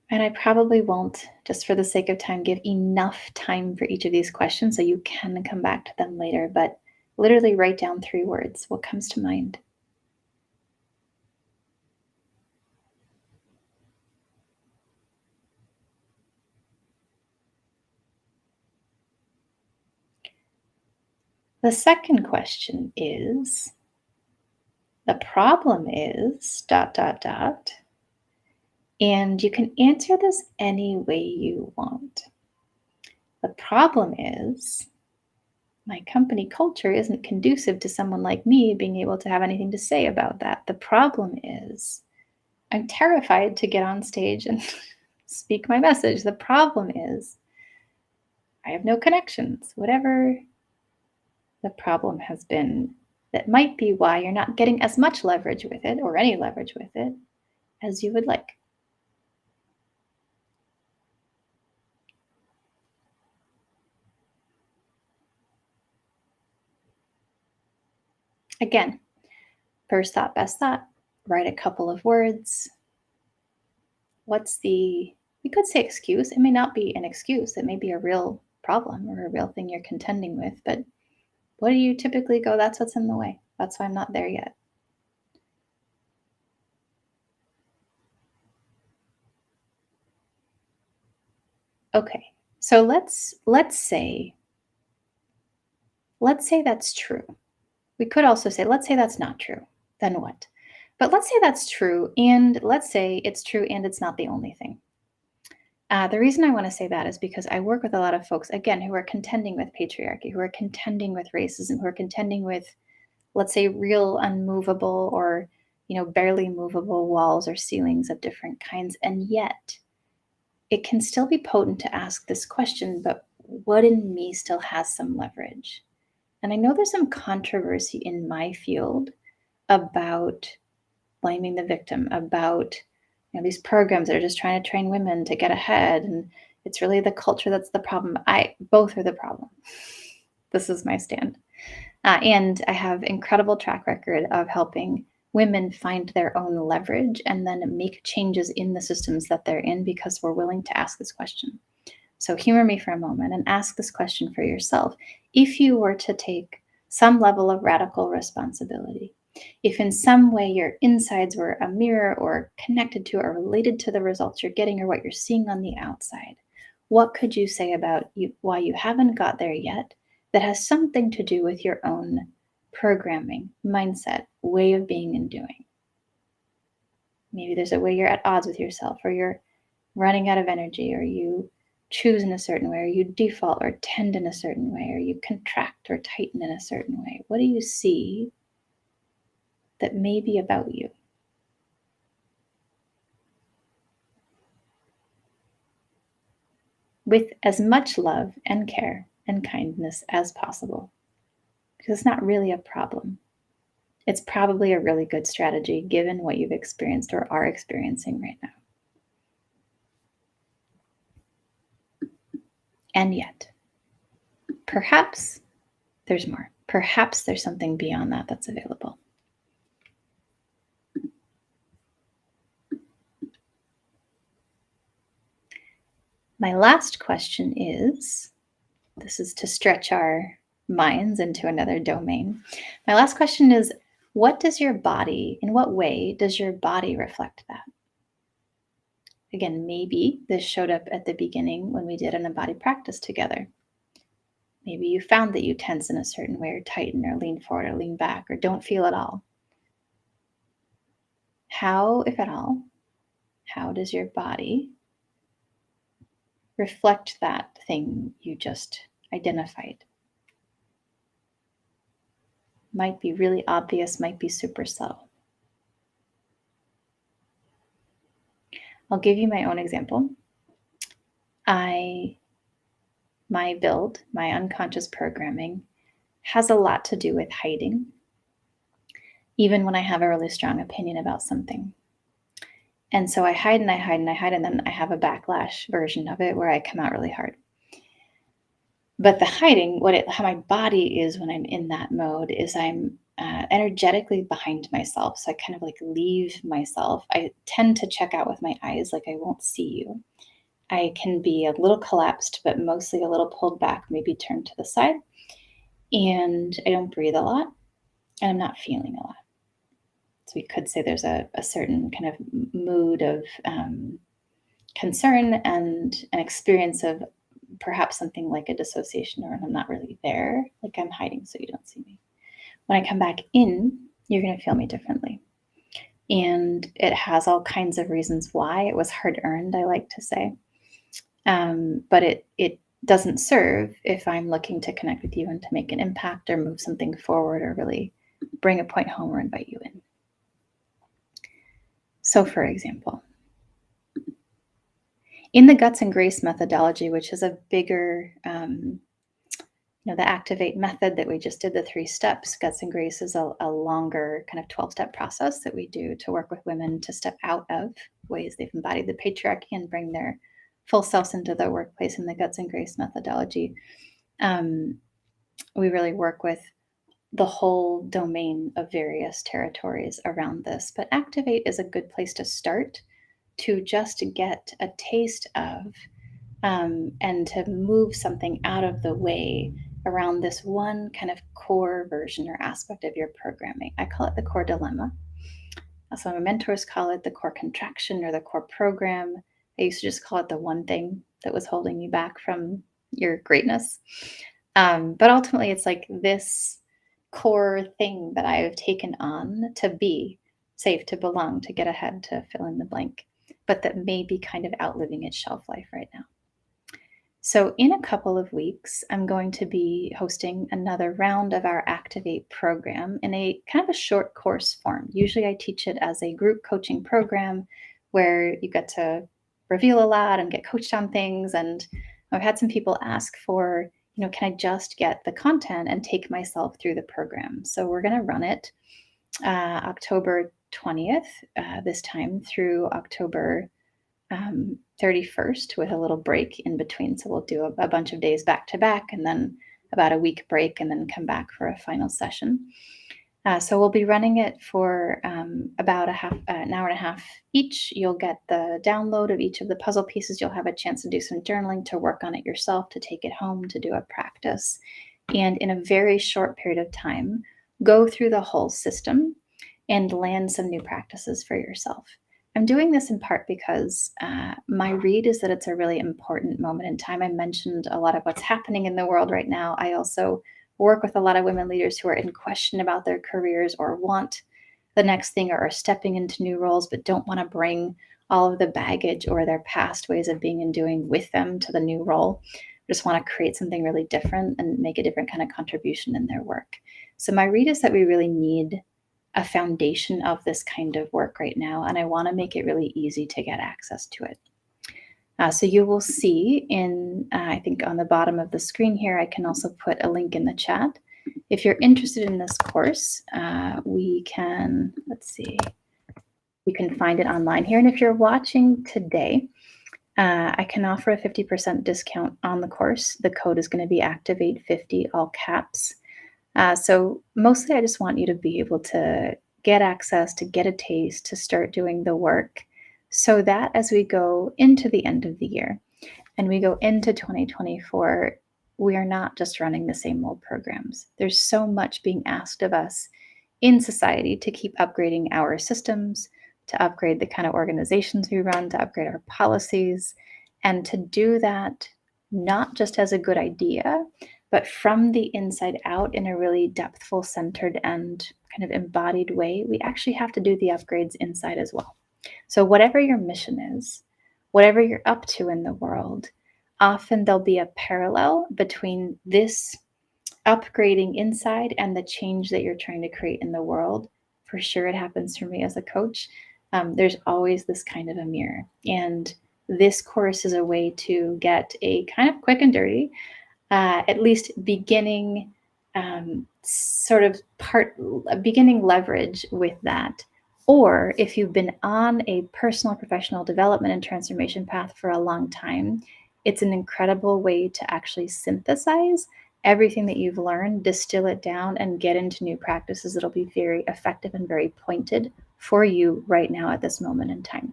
And I probably won't, just for the sake of time, give enough time for each of these questions so you can come back to them later. But literally write down 3 words. What comes to mind? The second question is, the problem is ... And you can answer this any way you want. The problem is, my company culture isn't conducive to someone like me being able to have anything to say about that. The problem is, I'm terrified to get on stage and speak my message. The problem is, I have no connections. Whatever the problem has been, that might be why you're not getting as much leverage with it, or any leverage with it, as you would like. Again, first thought, best thought, write a couple of words. We could say excuse. It may not be an excuse. It may be a real problem or a real thing you're contending with, but what do you typically go, that's what's in the way. That's why I'm not there yet. Okay. So let's say that's true. We could also say, let's say that's not true. Then what? But let's say that's true, and let's say it's true and it's not the only thing. The reason I want to say that is because I work with a lot of folks, again, who are contending with patriarchy, who are contending with racism, who are contending with, let's say, real unmovable or, barely movable walls or ceilings of different kinds. And yet, it can still be potent to ask this question, but what in me still has some leverage? And I know there's some controversy in my field about blaming the victim, about these programs that are just trying to train women to get ahead, and it's really the culture that's the problem. I both are the problem. This is my stand, and I have incredible track record of helping women find their own leverage and then make changes in the systems that they're in because we're willing to ask this question. So humor me for a moment and ask this question for yourself. If you were to take some level of radical responsibility, if in some way your insides were a mirror or connected to or related to the results you're getting or what you're seeing on the outside, what could you say about you, why you haven't got there yet, that has something to do with your own programming, mindset, way of being and doing? Maybe there's a way you're at odds with yourself, or you're running out of energy, or you choose in a certain way, or you default or tend in a certain way, or you contract or tighten in a certain way. What do you see that may be about you? With as much love and care and kindness as possible, because it's not really a problem. It's probably a really good strategy given what you've experienced or are experiencing right now. And yet, perhaps there's more. Perhaps there's something beyond that that's available. My last question is, this is to stretch our minds into another domain. My last question is, in what way does your body reflect that? Again, maybe this showed up at the beginning when we did an embodied practice together. Maybe you found that you tense in a certain way, or tighten, or lean forward, or lean back, or don't feel at all. How, if at all, how does your body reflect that thing you just identified? Might be really obvious, might be super subtle. I'll give you my own example. My build, my unconscious programming, has a lot to do with hiding, even when I have a really strong opinion about something. And so I hide and I hide and I hide, and then I have a backlash version of it where I come out really hard. But the hiding, how my body is when I'm in that mode, is I'm energetically behind myself. So I kind of like leave myself. I tend to check out with my eyes, like I won't see you. I can be a little collapsed, but mostly a little pulled back, maybe turned to the side. And I don't breathe a lot, and I'm not feeling a lot. So we could say there's a certain kind of mood of concern and an experience of perhaps something like a dissociation, or I'm not really there, like I'm hiding so you don't see me. When I come back in, you're going to feel me differently. And it has all kinds of reasons why. It was hard earned, I like to say. But it doesn't serve if I'm looking to connect with you and to make an impact or move something forward or really bring a point home or invite you in. So, for example, in the Guts and Grace methodology, which is a bigger, the Activate method that we just did, the 3 steps, Guts and Grace is a longer kind of 12-step process that we do to work with women to step out of ways they've embodied the patriarchy and bring their full selves into the workplace. In the Guts and Grace methodology, we really work with the whole domain of various territories around this. But Activate is a good place to start, to just get a taste of and to move something out of the way around this one kind of core version or aspect of your programming. I call it the core dilemma. Some of my mentors call it the core contraction or the core program. I used to just call it the one thing that was holding you back from your greatness. But ultimately, it's like this core thing that I have taken on to be safe, to belong, to get ahead, to fill in the blank, but that may be kind of outliving its shelf life right now. So, in a couple of weeks, I'm going to be hosting another round of our Activate program in a kind of a short course form. Usually, I teach it as a group coaching program where you get to reveal a lot and get coached on things. And I've had some people ask for, can I just get the content and take myself through the program? So, we're going to run it October 20th this time through October 31st with a little break in between. So we'll do a bunch of days back to back and then about a week break and then come back for a final session. So we'll be running it for about an hour and a half each. You'll get the download of each of the puzzle pieces. You'll have a chance to do some journaling, to work on it yourself, to take it home, to do a practice. And in a very short period of time, go through the whole system and land some new practices for yourself. I'm doing this in part because my read is that it's a really important moment in time. I mentioned a lot of what's happening in the world right now. I also work with a lot of women leaders who are in question about their careers or want the next thing or are stepping into new roles but don't want to bring all of the baggage or their past ways of being and doing with them to the new role. Just want to create something really different and make a different kind of contribution in their work. So my read is that we really need a foundation of this kind of work right now, and I want to make it really easy to get access to it. So you will see I think on the bottom of the screen here, I can also put a link in the chat. If you're interested in this course, you can find it online here. And if you're watching today, I can offer a 50% discount on the course. The code is going to be Activate50, all caps. So mostly I just want you to be able to get access, to get a taste, to start doing the work so that as we go into the end of the year and we go into 2024, we are not just running the same old programs. There's so much being asked of us in society to keep upgrading our systems, to upgrade the kind of organizations we run, to upgrade our policies, and to do that not just as a good idea, but from the inside out in a really depthful, centered, and kind of embodied way. We actually have to do the upgrades inside as well. So whatever your mission is, whatever you're up to in the world, often there'll be a parallel between this upgrading inside and the change that you're trying to create in the world. For sure, it happens for me as a coach. There's always this kind of a mirror. And this course is a way to get a kind of quick and dirty, at least beginning beginning leverage with that. Or if you've been on a personal professional development and transformation path for a long time, it's an incredible way to actually synthesize everything that you've learned, distill it down, and get into new practices that'll be very effective and very pointed for you right now at this moment in time.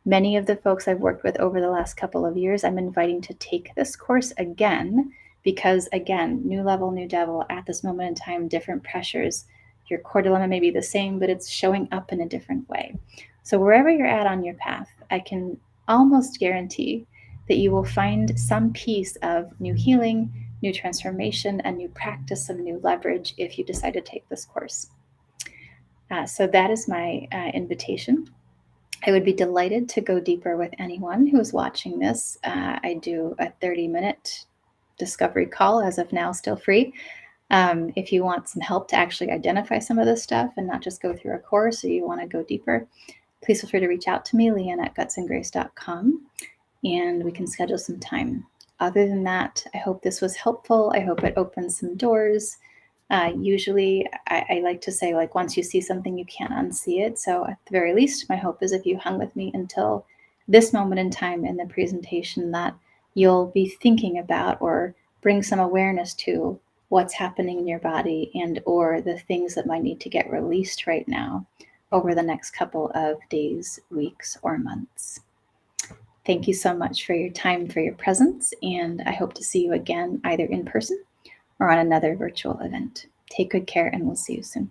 Many of the folks I've worked with over the last couple of years, I'm inviting to take this course again because, again, new level, new devil, at this moment in time, different pressures. Your core dilemma may be the same, but it's showing up in a different way. So wherever you're at on your path, I can almost guarantee that you will find some piece of new healing, new transformation, and new practice, some new leverage if you decide to take this course. So that is my invitation. I would be delighted to go deeper with anyone who's watching this. I do a 30-minute discovery call, as of now, still free. If you want some help to actually identify some of this stuff and not just go through a course, or you want to go deeper, please feel free to reach out to me, leanne@gutsandgrace.com, and we can schedule some time. Other than that, I hope this was helpful. I hope it opens some doors. Usually I like to say, like, once you see something, you can't unsee it. So at the very least, my hope is if you hung with me until this moment in time in the presentation, that you'll be thinking about or bring some awareness to what's happening in your body and or the things that might need to get released right now over the next couple of days, weeks, or months. Thank you so much for your time, for your presence, and I hope to see you again either in person or on another virtual event. Take good care, and we'll see you soon.